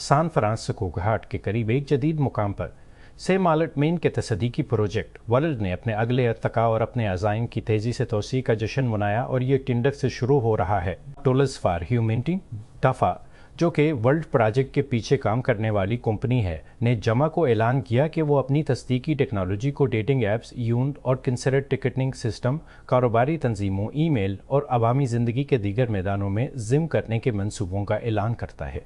San Francisco گھاٹ کے قریب ایک جدید مقام پر سیم آلٹ مین کے تصدیقی پروجیکٹ ورلڈ نے اپنے اگلے ارتقاء اور اپنے عزائم کی تیزی سے توسیع کا جشن منایا، اور یہ ٹنڈر سے شروع ہو رہا ہے۔ ٹولز فار ہیومینٹی ٹافا، جو کہ ورلڈ پروجیکٹ کے پیچھے کام کرنے والی کمپنی ہے، نے جمعہ کو اعلان کیا کہ وہ اپنی تصدیقی ٹیکنالوجی کو ڈیٹنگ ایپس، یونٹ اور کنسرٹ ٹکٹنگ سسٹم، کاروباری تنظیموں، ای میل اور عوامی زندگی کے دیگر میدانوں میں ضم کرنے کے منصوبوں کا اعلان کرتا ہے۔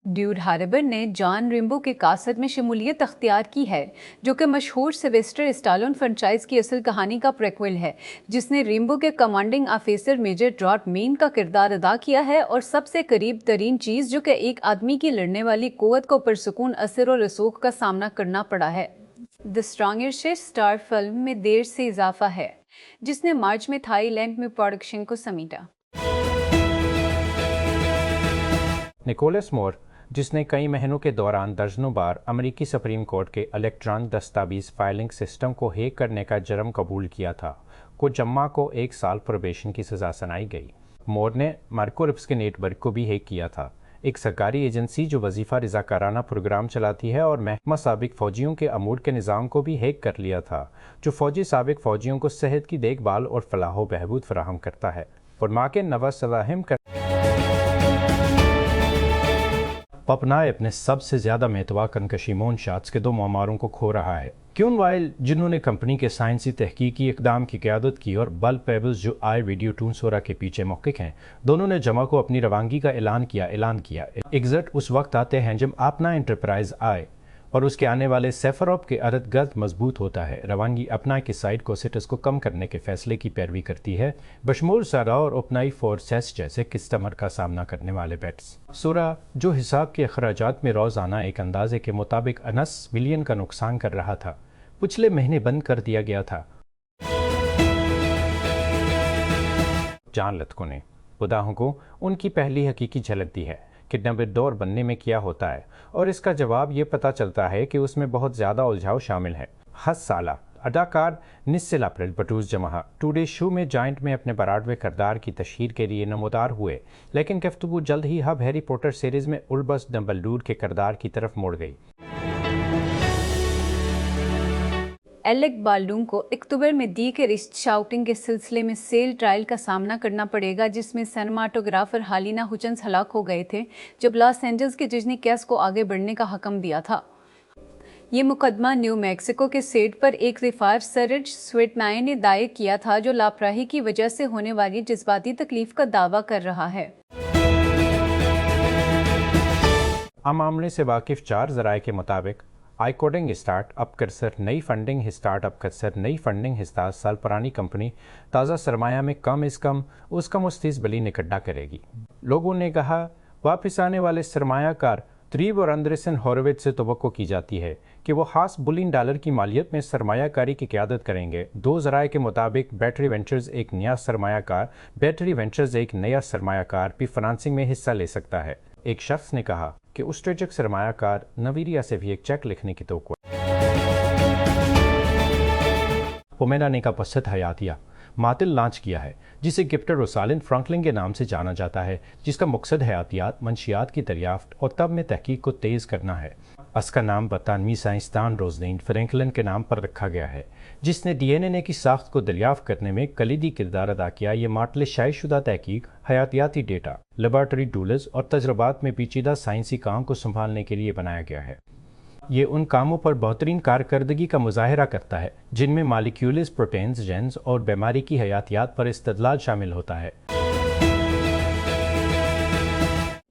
ڈیوڈ ہاربر نے جان ریمبو کے کاسٹ میں شمولیت اختیار کی ہے، جو کہ مشہور سلویسٹر اسٹالون فرنچائز کی اصل کہانی کا پریکول ہے، جس نے ریمبو کے کمانڈنگ آفیسر میجر ڈراٹ مین کا کردار ادا کیا ہے، اور سب سے قریب ترین چیز جو کہ ایک آدمی کی لڑنے والی قوت کو پرسکون اثر و رسوخ کا سامنا کرنا پڑا ہے۔ دی اسٹرانگسٹ اسٹار فلم میں دیر سے اضافہ ہے، جس نے مارچ میں تھائی لینڈ میں پروڈکشن کو سمیٹا۔ نکولس مور، جس نے کئی مہینوں کے دوران درجنوں بار امریکی سپریم کورٹ کے الیکٹرانک دستاویز فائلنگ سسٹم کو ہیک کرنے کا جرم قبول کیا تھا، کو جمعہ کو 1 سال پروبیشن کی سزا سنائی گئی۔ مور نے مارکو ربس کے نیٹ ورک کو بھی ہیک کیا تھا، ایک سرکاری ایجنسی جو وظیفہ رضاکارانہ پروگرام چلاتی ہے، اور محکمہ سابق فوجیوں کے امور کے نظام کو بھی ہیک کر لیا تھا، جو فوجی سابق فوجیوں کو صحت کی دیکھ بھال اور فلاح و بہبود فراہم کرتا ہے، اور ماں کے نوا صلاحم کر پپنائے اپنے سب سے زیادہ محتوا کنکشیمون شاٹس کے 2 معماروں کو کھو رہا ہے۔ کیون وائل، جنہوں نے کمپنی کے سائنسی تحقیقی اقدام کی قیادت کی، اور بل پیبلز، جو آئی ویڈیو ٹون سورا کے پیچھے محقق ہیں، دونوں نے جمعہ کو اپنی روانگی کا اعلان کیا۔ ایگزٹ اس وقت آتے ہیں جب اپنا انٹرپرائز آئے اور اس کے آنے والے سیفروپ کے ارد گرد مضبوط ہوتا ہے۔ روانگی اپنا کے سائٹ کوسٹس کو کم کرنے کے فیصلے کی پیروی کرتی ہے، بشمول سارا اور اپنائی فورسیس جیسے کسٹمر کا سامنا کرنے والے بیٹس۔ سورا، جو حساب کے اخراجات میں روزانہ ایک اندازے کے مطابق 90 ملین کا نقصان کر رہا تھا، پچھلے مہینے بند کر دیا گیا تھا۔ جان لتکو نے بداہوں کو ان کی پہلی حقیقی جھلک دی ہے کہ ڈمبلڈور بننے میں کیا ہوتا ہے، اور اس کا جواب یہ پتہ چلتا ہے کہ اس میں بہت زیادہ الجھاؤ شامل ہے۔ 10 سالہ اداکار نسل اپریل بٹوس جمعہ ٹوڈے شو میں جائنٹ میں اپنے براڈوے کردار کی تشہیر کے لیے نمودار ہوئے، لیکن گفتگو جلد ہی ہب ہیری پوٹر سیریز میں البس ڈمبلڈور کے کردار کی طرف موڑ گئی۔ ایلک بالڈون کو اکتوبر میں دی کے رشت شاؤٹنگ کے سلسلے میں سیل ٹرائل کا سامنا کرنا پڑے گا، جس میں سینماٹوگرافر ہالینا ہچنس ہلاک ہو گئے تھے جب لاس اینجلس کے ڈزنی کیس کو آگے بڑھنے کا حکم دیا تھا۔ یہ مقدمہ نیو میکسیکو کے سیٹ پر ایک رفار سرج سویٹمائن نے دائر کیا تھا، جو لاپرواہی کی وجہ سے ہونے والی جذباتی تکلیف کا دعویٰ کر رہا ہے۔ معاملے سے واقف 4 ذرائع کے مطابق آئی کوڈنگ اسٹارٹ اپ کرسر نئی فنڈنگ اسٹارٹ اپ کرسر نئی فنڈنگ حساس سال پرانی کمپنی تازہ سرمایہ میں کم از کم اس کا مستقبلی اکٹھا کرے گی۔ لوگوں نے کہا واپس آنے والے سرمایہ کار تریب اور اندرسن ہورویٹ سے توقع کی جاتی ہے کہ وہ $500 بلین کی مالیت میں سرمایہ کاری کی قیادت کریں گے۔ 2 ذرائع کے مطابق بیٹری وینچرز ایک نیا سرمایہ کار بیٹری وینچرز ایک نیا سرمایہ کار بھی فنانسنگ میں حصہ لے سکتا ہے۔ ایک شخص نے کہا کہ اسٹریٹجک سرمایہ کار نویریا سے بھی ایک چیک لکھنے کی توقع ہے۔ پومینا نے کا پسند حیاتیہ معطل لانچ کیا ہے، جسے گفٹر روسالن فرانکلن کے نام سے جانا جاتا ہے، جس کا مقصد حیاتیات، منشیات کی دریافت اور طب میں تحقیق کو تیز کرنا ہے۔ اس کا نام برطانوی سائنسدان روزلینڈ فرینکلن کے نام پر رکھا گیا ہے، جس نے ڈی این اے کی ساخت کو دریافت کرنے میں کلیدی کردار ادا کیا۔ یہ ماڈل شائع شدہ تحقیق، حیاتیاتی ڈیٹا، لیبارٹری ٹولز اور تجربات میں پیچیدہ سائنسی کام کو سنبھالنے کے لیے بنایا گیا ہے۔ یہ ان کاموں پر بہترین کارکردگی کا مظاہرہ کرتا ہے جن میں مالیکیولز، پروٹینز، جینز اور بیماری کی حیاتیات پر استدلال شامل ہوتا ہے۔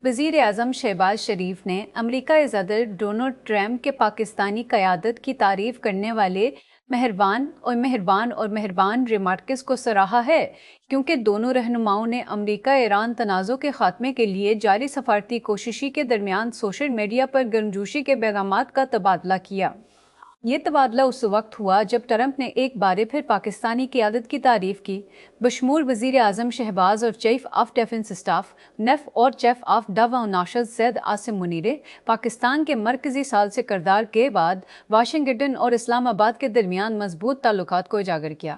وزیر اعظم شہباز شریف نے امریکہ صدر ڈونلڈ ٹرمپ کے پاکستانی قیادت کی تعریف کرنے والے مہربان ریمارکس کو سراہا ہے، کیونکہ دونوں رہنماؤں نے امریکہ ایران تنازع کے خاتمے کے لیے جاری سفارتی کوششوں کے درمیان سوشل میڈیا پر گرمجوشی کے پیغامات کا تبادلہ کیا۔ یہ تبادلہ اس وقت ہوا جب ٹرمپ نے ایک بار پھر پاکستانی قیادت کی تعریف کی، بشمول وزیر اعظم شہباز اور چیف آف ڈیفنس اسٹاف نیف اور چیف آف ڈوا ناشد زید عاصم منیرے پاکستان کے مرکزی ثالث کردار کے بعد واشنگٹن اور اسلام آباد کے درمیان مضبوط تعلقات کو اجاگر کیا۔